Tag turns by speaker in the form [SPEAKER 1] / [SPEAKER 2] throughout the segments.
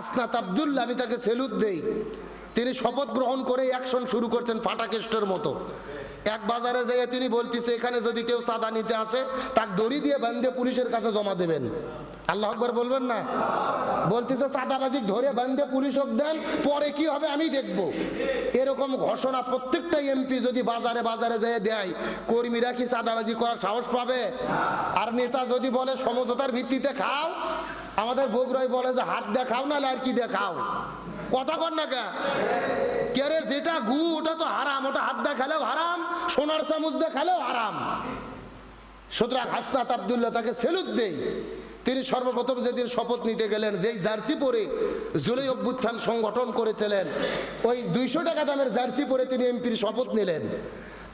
[SPEAKER 1] হাসনাত আব্দুল্লাহ, আমি তাকে সেলুট দেই। তিনি শপথ গ্রহণ করে অ্যাকশন শুরু করছেন ফাটাকেস্টের মতো। এক বাজারে যেয়ে তিনি বলতেছে, এখানে যদি কেউ চাঁদা নিতে আসে তাকে দড়ি দিয়ে বাঁধে পুলিশের কাছে জমা দেবেন। আল্লাহু আকবার বলবেন না? বলতেছে চাঁদাবাজি ধরে বাঁধে পুলিশক দেন, পরে কি হবে আমি দেখব। এরকম ঘোষণা প্রত্যেকটা এমপি যদি বাজারে বাজারে যেয়ে দেয়, কর্মীরা কি চাঁদাবাজি করার সাহস পাবে? আর নেতা যদি বলে সমঝোতার ভিত্তিতে খাও, আমাদের বগুড়ায় বলে যে হাত দেখাও না আর কি দেখাও, কথা কর না কে রে, যেটা গু ওটা তো হারাম, ওটা হাত দেখালেও হারাম, সোনার চামচ দেখালেও হারাম। সুতরাং হাসনাত আব্দুল্লাহ তাকে সেলুট দেই। তিনি সর্বপ্রথম যেদিন শপথ নিতে গেলেন, যেই জার্সি পরে জুলাই অভ্যুত্থান সংগঠন করেছিলেন, ওই 200 টাকা দামের জার্সি পরে তিনি এমপির শপথ নিলেন।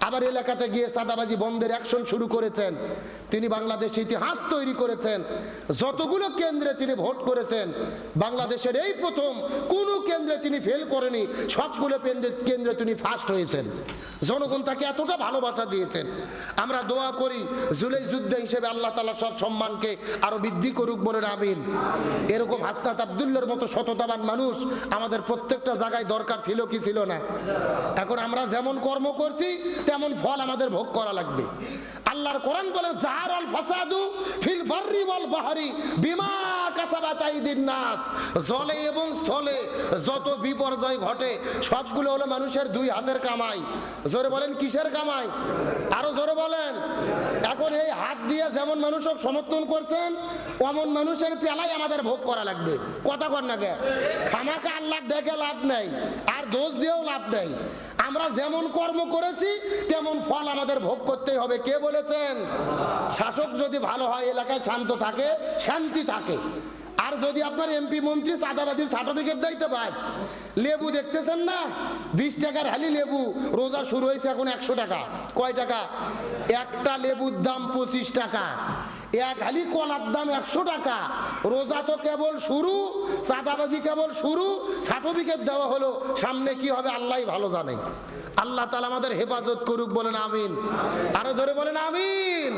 [SPEAKER 1] আবার এলাকাতে গিয়ে চাঁদাবাজি বন্ধের অ্যাকশন শুরু করেছেন। তিনি বাংলাদেশে ইতিহাস তৈরি করেছেন। যতগুলো কেন্দ্রে তিনি ভোট করেছেন, বাংলাদেশের এই প্রথম কোনো কেন্দ্রে তিনি ফেল করেনি, সবগুলো কেন্দ্রে তিনি ফার্স্ট হয়েছেন। জনগণ তাকে এতটা ভালোবাসা দিয়েছেন। আমরা দোয়া করি জুলাই যুদ্ধ হিসেবে আল্লাহ তাআলা সব সম্মানকে আরো বৃদ্ধি করুক, বলেন আমিন। এরকম হাসনাত আব্দুল্লাহর মতো সততাবান মানুষ আমাদের প্রত্যেকটা জায়গায় দরকার ছিল কি ছিল না? এখন আমরা যেমন কর্ম করছি তেমন ফল আমাদের ভোগ করা লাগবে। আল্লাহর কোরআন বলে, জাহারাল ফাসাদু ফিল বাররি ওয়াল বাহরি বিমা কাসাবাত আইদিন নাস। জলে এবং স্থলে যত বিপর্যয় ঘটে সবগুলো হলো মানুষের দুই হাতের কামাই। জোরে বলেন, কিসের কামাই? আরো জোরে বলেন। এখন এই হাত দিয়ে যেমন মানুষকে সমর্থন করছেন, অমন মানুষের পেলাই আমাদের ভোগ করা লাগবে, কথা কর না কে? খামাকে আল্লাহ ডেকে লাভ নেই, আর দোষ দিয়েও লাভ নেই। আমরা যেমন কর্ম করেছি তেমন ফল আমাদের ভোগ করতেই হবে। কে বলেছেন? শাসক যদি ভালো হয়, এলাকায় শান্ত থাকে, শান্তি থাকে। আর যদি আপনার এমপি মন্ত্রী চাঁদাবাজির সার্টিফিকেট দেয় তো বাস। লেবু দেখতেছেন না, 20 টাকার হালি লেবু, রোজা শুরু হয়েছে এখন 100 টাকা। কয় টাকা? একটা লেবুর দাম 25 টাকা। এক হালি কলার দাম 100 টাকা। রোজা তো কেবল শুরু, চাঁদাবাজি কেবল শুরু, সার্টিফিকেট দেওয়া হলো, সামনে কি হবে আল্লাহই ভালো জানে। আল্লাহ তাআলা আমাদের হেফাজত করুক, বলেন আমিন। আরো জোরে বলেন আমিন।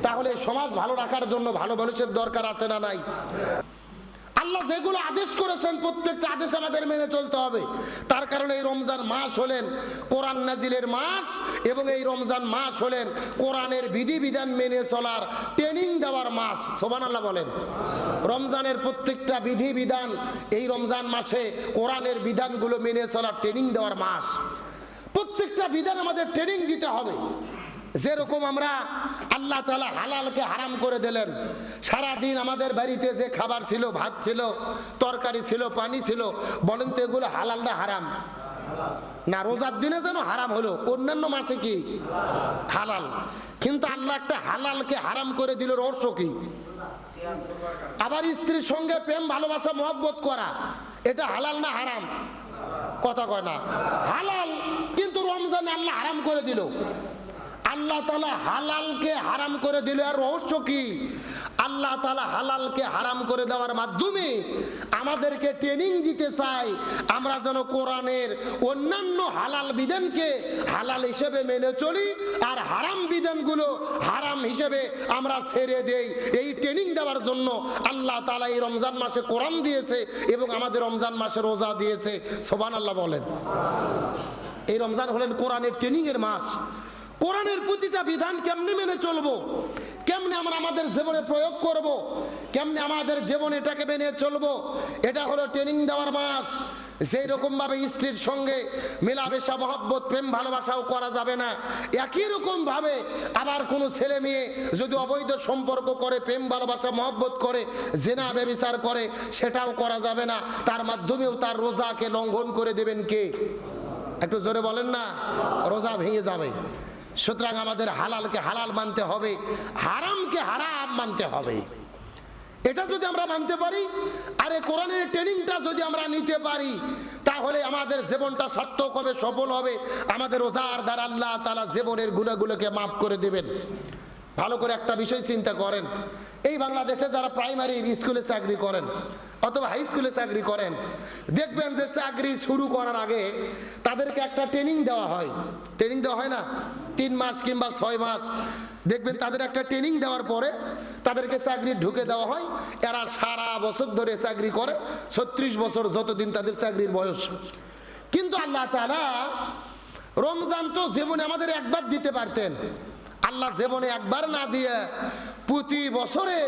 [SPEAKER 1] তাহলে সমাজ ভালো রাখার জন্য ভালো মানুষের দরকার আছে না নাই? আল্লাহ যেগুলো আদেশ করেছেন প্রত্যেকটা আদেশ আমাদের মেনে চলতে হবে। তার কারণে এই রমজান মাস হলেন কোরআন নাজিলের মাস, এবং এই রমজান মাস হলেন কোরআনের বিধিবিধান মেনে চলার ট্রেনিং দেওয়ার মাস। সুবহানাল্লাহ বলেন। রমজানের প্রত্যেকটা বিধিবিধান এই রমজান মাসে কোরআনের বিধানগুলো মেনে চলার ট্রেনিং দেওয়ার মাস। প্রত্যেকটা বিধান আমাদের ট্রেনিং দিতে হবে। যেরকম আমরা আল্লাহ তাআলা হালালকে হারাম করে দিলেন, সারাদিন আমাদের বাড়িতে যে খাবার ছিল, ভাত ছিল, তরকারি ছিল, পানি ছিল, বলেন তো এগুলো হালাল না হারাম? না, রোজার দিনে যেন হারাম হলো, অন্যান্য মাসে কি হালাল। কিন্তু আল্লাহ একটা হালালকে হারাম করে দিল, রহস্য কি? আবার স্ত্রীর সঙ্গে প্রেম ভালোবাসা মহব্বত করা, এটা হালাল না হারাম? কথা কয় না। হালাল, কিন্তু রমজানে আল্লাহ হারাম করে দিল। আল্লাহ তাআলা হালালকে হারাম করে দিল। আর রহস্য কি? আল্লাহ তাআলা হালালকে হারাম করে দেওয়ার মাধ্যমে আমাদেরকে ট্রেনিং দিতে চাই, আমরা যেন কোরআনের অন্যান্য হালাল বিধানকে হালাল হিসেবে মেনে চলি, আর হারাম বিধানগুলো হারাম হিসেবে আমরা ছেড়ে দেই। এই ট্রেনিং দেওয়ার জন্য আল্লাহ তাআলা এই রমজান মাসে কোরআন দিয়েছে, এবং আমাদের রমজান মাসে রোজা দিয়েছে। সুবহানাল্লাহ বলেন। এই রমজান হলেন কোরআনের ট্রেনিং এর মাস। কোরআনের প্রতিটা বিধান কেমনে মেনে চলবো, কেমনে আমরা আমাদের জীবনে প্রয়োগ করব, কেমনে আমাদের জীবনে এটাকে মেনে চলবো, এটা হলো ট্রেনিং দেওয়ার মাস। যেই রকম ভাবে স্ত্রীর সঙ্গে মেলামেশা, মহব্বত, প্রেম ভালোবাসাও করা যাবে না, একই রকম ভাবে আবার কোনো ছেলে মেয়ে যদি অবৈধ সম্পর্ক করে, প্রেম ভালোবাসা মহব্বত করে, জেনা ব্যভিচার করে, সেটাও করা যাবে না। তার মাধ্যমেও তার রোজাকে লঙ্ঘন করে দেবেন কে? একটু জোরে বলেন না, রোজা ভেঙে যাবে। সুতরাং আমাদের হালালকে হালাল মানতে হবে, হারামকে হারাম মানতে হবে। এটা যদি আমরা মানতে পারি, আরে কোরআনের ট্রেনিংটা যদি আমরা নিতে পারি, তাহলে আমাদের জীবনটা সার্থক হবে, সফল হবে। আমাদের রোজার দ্বারা আল্লাহ তাআলা জীবনের গুনাহগুলোকে মাফ করে দেবেন। ভালো করে একটা বিষয় চিন্তা করেন, এই বাংলাদেশে যারা প্রাইমারি স্কুলে চাকরি করেন, অথবা হাই স্কুলে চাকরি করেন, দেখবেন যে চাকরি শুরু করার আগে তাদেরকে একটা ট্রেনিং দেওয়া হয়। ট্রেনিং দেওয়া হয় না? 3 মাস কিংবা 6 মাস দেখবেন তাদের একটা ট্রেনিং দেওয়ার পরে তাদেরকে চাকরি ঢুকে দেওয়া হয়। এরা সারা বছর ধরে চাকরি করে, 36 বছর যতদিন তাদের চাকরির বয়স। কিন্তু আল্লাহ তাআলা রমজান তো জীবনে আমাদের একবার দিতে পারতেন, আল্লাহ জীবনে একবার না দিয়ে প্রতি বছরে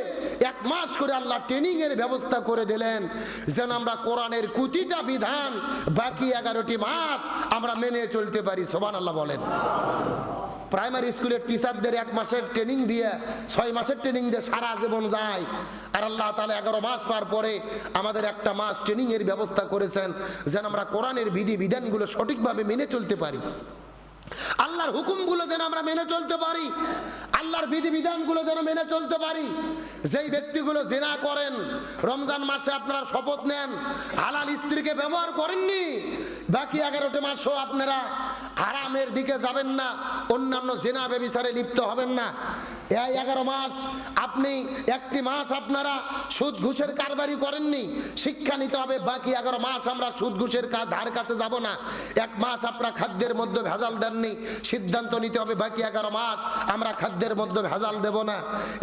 [SPEAKER 1] 1 মাস করে আল্লাহ ট্রেনিং এর ব্যবস্থা করে দিলেন, যেন আমরা কোরআনের প্রতিটা বিধান বাকি 11টি মাস আমরা মেনে চলতে পারি। সুবহানাল্লাহ বলেন। প্রাইমারি স্কুলের টিচারদের 1 মাসের ট্রেনিং দিয়ে 6 মাসের ট্রেনিং দিয়ে সারা জীবন যায়, আর আল্লাহ তাআলা 11 মাস পার পরে আমাদের 1টা মাস ট্রেনিং এর ব্যবস্থা করেছেন, যেন আমরা কোরআনের বিধি বিধানগুলো সঠিকভাবে মেনে চলতে পারি, আল্লাহর হুকুমগুলো যেন আমরা মেনে চলতে পারি, আল্লাহর বিধি বিধানগুলো যেন মেনে চলতে পারি। যেই ব্যক্তিগুলো জিনা করেন, রমজান মাসে আপনারা শপথ নেন হালাল স্ত্রীকে ব্যবহার করেননি, বাকি 11টি মাসও আপনারা হারামের দিকে যাবেন না, অন্যান্য জিনা ব্যভিচারে লিপ্ত হবেন না। এই 11 মাস আপনি 1টি মাস আপনারা সুদ ঘুষের কারবারি করেননি, শিক্ষা নিতে হবে। বাকি 11 মাস আমরা সুদ ঘুষের ধার কাছে যাব না। 1 মাস আপনারা খাদ্যের মধ্যে ভেজাল দেননি, সিদ্ধান্ত নিতে হবে বাকি 11 মাস আমরা খাদ্যের মধ্যে ভেজাল দেব না।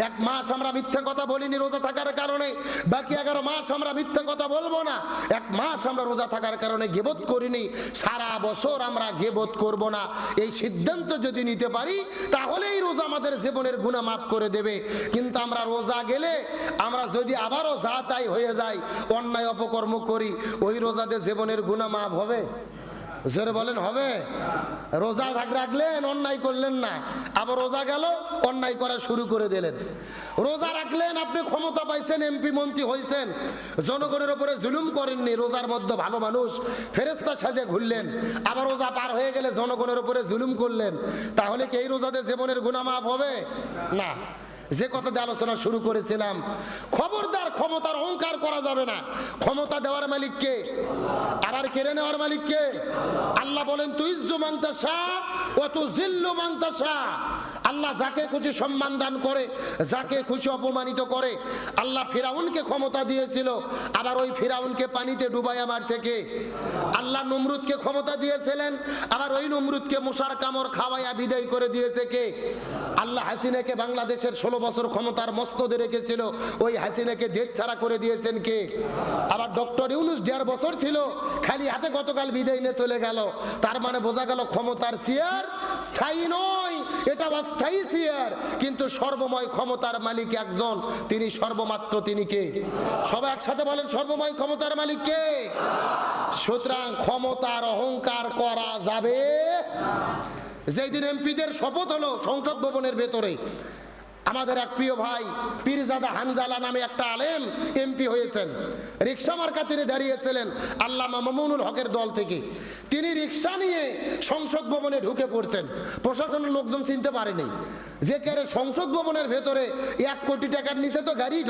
[SPEAKER 1] 1 মাস আমরা মিথ্যা কথা বলিনি রোজা থাকার কারণে, বাকি 11 মাস আমরা মিথ্যা কথা বলবো না। 1 মাস আমরা রোজা থাকার কারণে গীবত করিনি, সারা বছর আমরা গীবত করব না। এই সিদ্ধান্ত যদি নিতে পারি তাহলে এই রোজা আমাদের জীবনের গুনাহ মাফ করে দেবে। কিন্তু আমরা রোজা গেলে আমরা যদি আবারও যা তাই হয়ে যাই, অন্যায় অপকর্ম করি, ওই রোজাতে জীবনের গুনাহ মাফ হবে? জোরে বলেন হবে? রোজা রাখলেন, অন্যায় করলেন না, আবার রোজা গেল অন্যায় করা শুরু করে দিলেন। রোজা রাখলেন, আপনি ক্ষমতা পাইছেন, এমপি মন্ত্রী হয়েছেন, জনগণের উপরে জুলুম করেননি, রোজার মধ্যে ভালো মানুষ ফেরেশতা সাজে ঘুরলেন, আবার রোজা পার হয়ে গেলে জনগণের উপরে জুলুম করলেন, তাহলে কি এই রোজাতে জীবনের গুনাহ মাফ হবে? না। যে কথা দিয়ে আলোচনা শুরু করেছিলাম, খবরদার ক্ষমতার অহংকার করা যাবে না। ক্ষমতা দেওয়ার মালিক কে? আবার কেড়ে নেওয়ার মালিক কে? আল্লাহ বলেন তুইজ্জু মান তাশা ওয়া তুযিল্লু মান তাশা। আল্লাহ যাকে খুশি সম্মান দান করে, যাকে খুশি অপমানিত করে। আল্লাহ ফিরাউনকে ক্ষমতা দিয়েছিল, আবার ওই ফিরাউনকে পানিতে ডুবাইয়া মারছে কে? আল্লাহ নমরুদকে ক্ষমতা দিয়েছিলেন, আবার ওই নমরুদকে মশার কামড় খাওয়াইয়া বিদায় করে দিয়েছে কে? আল্লাহ হাসিনাকে বাংলাদেশের 16 বছর ক্ষমতার মস্তদে রেখেছিল, ওই হাসিনাকে দেশ ছাড়া করে দিয়েছেন কে? আবার ডক্টর ইউনূস 1.5 বছর ছিল, খালি হাতে গতকাল বিদায় নিয়ে চলে গেল। তার মানে বোঝা গেল ক্ষমতার চেয়ার স্থায়ী নয়, এটা অস্থায়ী চেয়ার। কিন্তু সর্বময় ক্ষমতার মালিক একজন, তিনি সর্বমাত্র, তিনি কে? সবাই একসাথে বলেন, সর্বময় ক্ষমতার মালিক কে? সুতরাং ক্ষমতার অহংকার করা যাবে। যেই দিন এমপিদের শপথ হলো সংসদ ভবনের ভেতরে, আমাদের এক প্রিয় ভাই পীরজাদা হানজালা নামে একটা আলেম এমপি হয়েছেন, রিকশা মার্কা তিনি দাঁড়িয়েছিলেন আল্লামা মামুনুল হকের দল থেকে। তিনি রিকশা নিয়ে সংসদ ভবনে ঢুকে পড়ছেন, প্রশাসনের লোকজন চিনতে পারেনি যে কে সংসদ ভবনের ভেতরে 1 কোটি টাকার নিচে তো গাড়ি